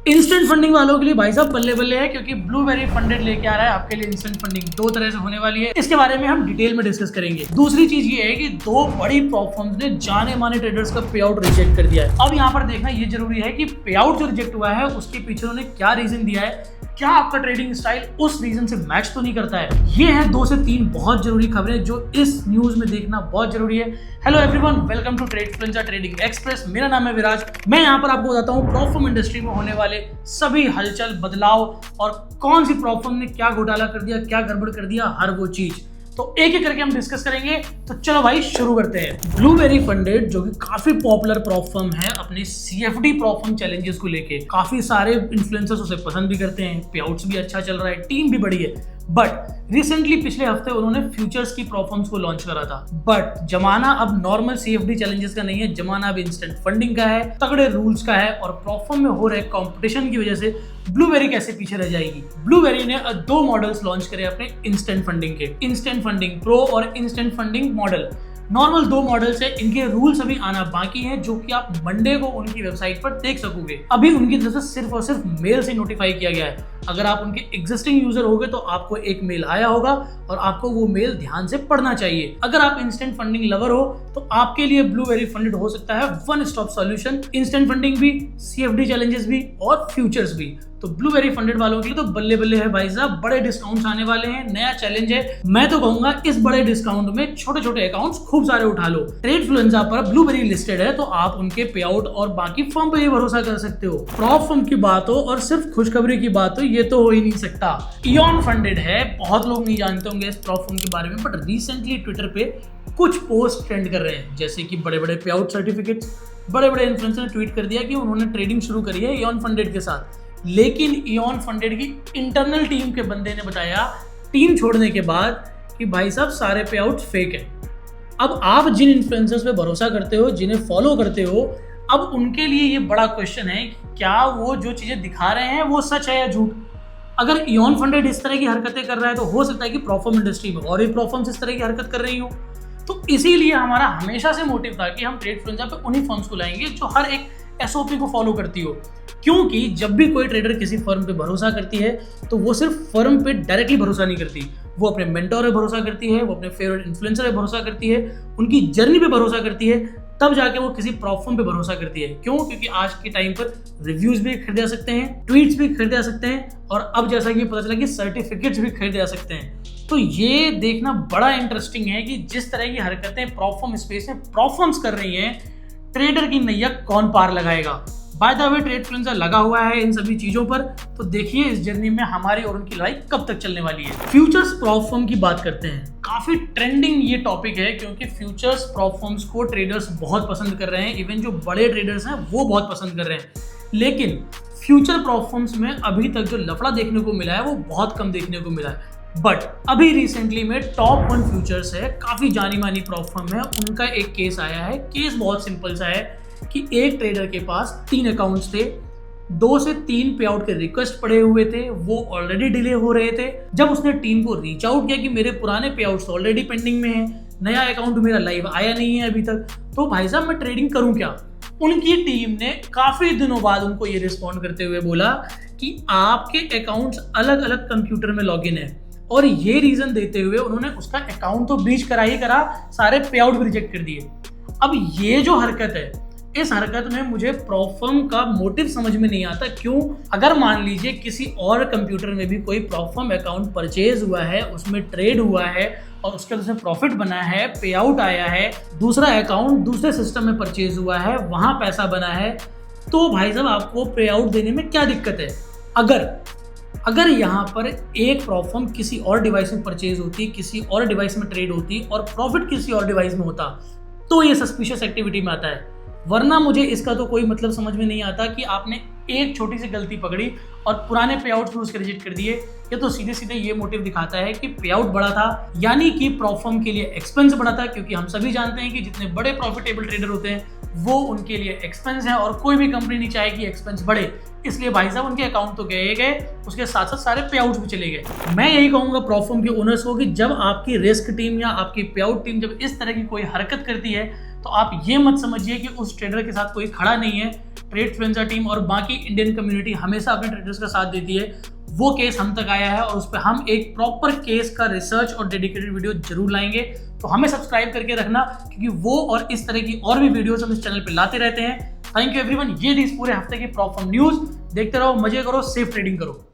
Instant funding वालों के लिए भाई साहब बल्ले बल्ले है, क्योंकि ब्लूबेरी फंडेड लेके आ रहा है आपके लिए इंस्टेंट फंडिंग। दो तरह से होने वाली है, इसके बारे में हम डिटेल में डिस्कस करेंगे। दूसरी चीज ये है कि दो बड़ी प्लेटफॉर्म्स ने जाने माने ट्रेडर्स का पे आउट रिजेक्ट कर दिया है। अब यहाँ पर देखना ये जरूरी है कि पे आउट जो रिजेक्ट हुआ है उसके पीछे उन्होंने क्या रीजन दिया है, क्या आपका ट्रेडिंग स्टाइल उस रीजन से मैच तो नहीं करता है। ये है 2 से 3 बहुत जरूरी खबरें जो इस न्यूज में देखना बहुत जरूरी है। Hello everyone, welcome to Tradefluenza trading express. मेरा नाम है विराज। मैं यहाँ पर आपको बताता हूँ प्लेटफॉर्म इंडस्ट्री में होने वाले सभी हलचल, बदलाव और कौन सी प्लेटफॉर्म ने क्या घोटाला कर दिया, क्या गड़बड़ कर दिया, हर वो चीज तो एक एक करके हम डिस्कस करेंगे। तो चलो भाई शुरू करते हैं। ब्लूबेरी फंडेड जो कि काफी पॉपुलर प्लेटफॉर्म है अपने सीएफडी प्लेटफॉर्म चैलेंजेस को लेके, काफी सारे इन्फ्लुएंसर्स उसे पसंद भी करते हैं, पे आउट्स भी अच्छा चल रहा है, टीम भी बड़ी है। बट रिसेंटली पिछले हफ्ते उन्होंने फ्यूचर्स की प्लेटफॉर्म्स को लॉन्च करा था। बट जमाना अब नॉर्मल सीएफडी चैलेंजेस का नहीं है, जमाना अब इंस्टेंट फंडिंग का है, तगड़े रूल्स का है और प्लेटफॉर्म में हो रहे कंपटीशन की वजह से ब्लूबेरी कैसे पीछे रह जाएगी। ब्लूबेरी ने 2 मॉडल्स लॉन्च करे अपने इंस्टेंट फंडिंग के, इंस्टेंट फंडिंग प्रो और instant funding model. Normal 2 models है, इनके रूल्स अभी आना बाकी है, जो कि आप मंडे को उनकी वेबसाइट पर देख सकोगे। अभी उनकी तरफ से सिर्फ और सिर्फ मेल से नोटिफाई किया गया है। अगर आप उनके एग्जिस्टिंग यूजर होगे तो आपको एक मेल आया होगा और आपको वो मेल ध्यान से पढ़ना चाहिए। अगर आप इंस्टेंट फंडिंग लवर हो तो आपके लिए ब्लूबेरी फंडेड हो सकता है one stop solution. Instant funding भी, सीएफडी चैलेंजेस भी और फ्यूचर्स भी। तो ब्लूबेरी फंडेड वालों के लिए तो बल्ले बल्ले है भाई साहब, बड़े डिस्काउंट्स आने वाले हैं, नया चैलेंज है। मैं तो कहूंगा इस बड़े डिस्काउंट में छोटे छोटे अकाउंट्स खूब सारे उठा लो। ट्रेडफ्लुएंजा पर ब्लूबेरी लिस्टेड है तो आप उनके पे आउट और बाकी फर्म पर ही भरोसा कर सकते हो। प्रॉप फर्म की बात हो और सिर्फ खुशखबरी की बात हो, ये तो हो ही नहीं सकता। इयॉन फंडेड है, बहुत लोग नहीं जानते होंगे इस प्रॉप फर्म के बारे में, बट रिसेंटली ट्विटर पे कुछ पोस्ट ट्रेंड कर रहे हैं, जैसे कि बड़े बड़े पे आउट सर्टिफिकेट्स, बड़े बड़े इन्फ्लुएंसर ने ट्वीट कर दिया कि उन्होंने ट्रेडिंग शुरू करी है इयॉन फंडेड के साथ। लेकिन इयॉन फंडेड की इंटरनल टीम के बंदे ने बताया टीम छोड़ने के बाद कि भाई साहब सारे पे आउट फेक है। अब आप जिन इन्फ्लुएंसर्स पे भरोसा करते हो, जिन्हें फॉलो करते हो, अब उनके लिए ये बड़ा क्वेश्चन है कि क्या वो जो चीजें दिखा रहे हैं वो सच है या झूठ। अगर इयॉन फंडेड इस तरह की हरकतें कर रहा है तो हो सकता है कि प्लेटफॉर्म इंडस्ट्री में और भी प्लेटफॉर्म्स इस तरह की हरकत कर रही हो। तो इसीलिए हमारा हमेशा से मोटिव था कि हम ट्रेडफ्लुएंजा पे उन्हीं फर्म्स को लाएंगे जो हर एक एसओपी को फॉलो करती हो। क्योंकि जब भी कोई ट्रेडर किसी फर्म पे भरोसा करती है तो वो सिर्फ फर्म पे डायरेक्टली भरोसा नहीं करती, वो अपने मेंटोर पे भरोसा करती है, वो अपने फेवरेट इन्फ्लुएंसर पे भरोसा करती है, उनकी जर्नी पे भरोसा करती है, तब जाके वो किसी प्लेटफॉर्म पे भरोसा करती है। क्यों? क्योंकि आज के टाइम पर रिव्यूज भी खरीदे जा सकते हैं, ट्वीट्स भी खरीदे जा सकते हैं और अब जैसा कि पता चला कि सर्टिफिकेट्स भी खरीदे जा सकते हैं। तो ये देखना बड़ा इंटरेस्टिंग है कि जिस तरह की हरकतें प्लेटफॉर्म स्पेस में प्लेटफॉर्म्स कर रही हैं, ट्रेडर की नैया कौन पार लगाएगा। बाय द वे ट्रेडफ्लुएंजा लगा हुआ है इन सभी चीजों पर, तो देखिए इस जर्नी में हमारी और उनकी लड़ाई कब तक चलने वाली है। फ्यूचर्स प्लेटफॉर्म की बात करते हैं। काफी ट्रेंडिंग ये टॉपिक है क्योंकि फ्यूचर्स प्लेटफॉर्म्स को ट्रेडर्स बहुत पसंद कर रहे हैं, इवन जो बड़े ट्रेडर्स हैं वो बहुत पसंद कर रहे हैं। लेकिन फ्यूचर प्लेटफॉर्म्स में अभी तक जो लफड़ा देखने को मिला है वो बहुत कम देखने को मिला है। बट अभी रिसेंटली में टॉप 1 फ्यूचर्स है, काफी जानी मानी प्लेटफॉर्म है, उनका एक केस आया है। केस बहुत सिंपल सा है कि एक ट्रेडर के पास 3 अकाउंट्स थे, 2 से 3 पे आउट के रिक्वेस्ट पड़े हुए थे, वो ऑलरेडी डिले हो रहे थे। जब उसने टीम को रीच आउट किया कि मेरे पुराने पे आउट्स ऑलरेडी पेंडिंग में हैं, नया अकाउंट मेरा लाइव आया नहीं है अभी तक, तो भाई साहब मैं ट्रेडिंग करूं क्या। उनकी टीम ने काफी दिनों बाद उनको ये रिस्पॉन्ड करते हुए बोला कि आपके अकाउंट्स अलग अलग कंप्यूटर में लॉगिन है, और ये रीजन देते हुए उन्होंने उसका अकाउंट तो ब्रीच करा ही करा, सारे पे आउट भी रिजेक्ट कर दिए। अब ये जो हरकत है, इस हरकत में मुझे प्लेटफॉर्म का मोटिव समझ में नहीं आता। क्यों? अगर मान लीजिए किसी और कंप्यूटर में भी कोई प्लेटफॉर्म अकाउंट परचेज हुआ है, उसमें ट्रेड हुआ है और उसके उसमें प्रॉफिट बना है, पे आउट आया है, दूसरा अकाउंट दूसरे सिस्टम में परचेज हुआ है, वहां पैसा बना है, तो भाई साहब आपको पे आउट देने में क्या दिक्कत है। अगर यहाँ पर एक प्लेटफॉर्म किसी और डिवाइस में परचेज होती, किसी और डिवाइस में ट्रेड होती और प्रॉफिट किसी और डिवाइस में होता, तो ये सस्पिशियस एक्टिविटी में आता है। वरना मुझे इसका तो कोई मतलब समझ में नहीं आता कि आपने एक छोटी सी गलती पकड़ी और पुराने पे आउट भी उसके रिजेक्ट कर दिए। ये तो सीधे सीधे ये मोटिव दिखाता है कि पे आउट बढ़ा था, यानी कि प्लेटफॉर्म के लिए एक्सपेंस बढ़ा था, क्योंकि हम सभी जानते हैं कि जितने बड़े प्रॉफिटेबल ट्रेडर होते हैं वो उनके लिए एक्सपेंस है और कोई भी कंपनी नहीं चाहे कि एक्सपेंस बढ़े। इसलिए भाई साहब उनके अकाउंट तो गए, उसके साथ साथ सारे पे आउट भी चले गए। मैं यही कहूंगा प्लेटफॉर्म के ओनर्स को कि जब आपकी रिस्क टीम या आपकी पे आउट टीम जब इस तरह की कोई हरकत करती है तो आप ये मत समझिए कि उस ट्रेडर के साथ कोई खड़ा नहीं है। ट्रेड फ्रेंजा टीम और बाकी इंडियन कम्युनिटी हमेशा अपने ट्रेडर्स का साथ देती है। वो केस हम तक आया है और उस पर हम एक प्रॉपर केस का रिसर्च और डेडिकेटेड वीडियो जरूर लाएंगे। तो हमें सब्सक्राइब करके रखना, क्योंकि वो और इस तरह की और भी वीडियोस हम इस चैनल पे लाते रहते हैं। Thank you everyone. ये थी इस पूरे हफ्ते की प्रॉप फॉर्म न्यूज। देखते रहो, मजे करो, सेफ ट्रेडिंग करो।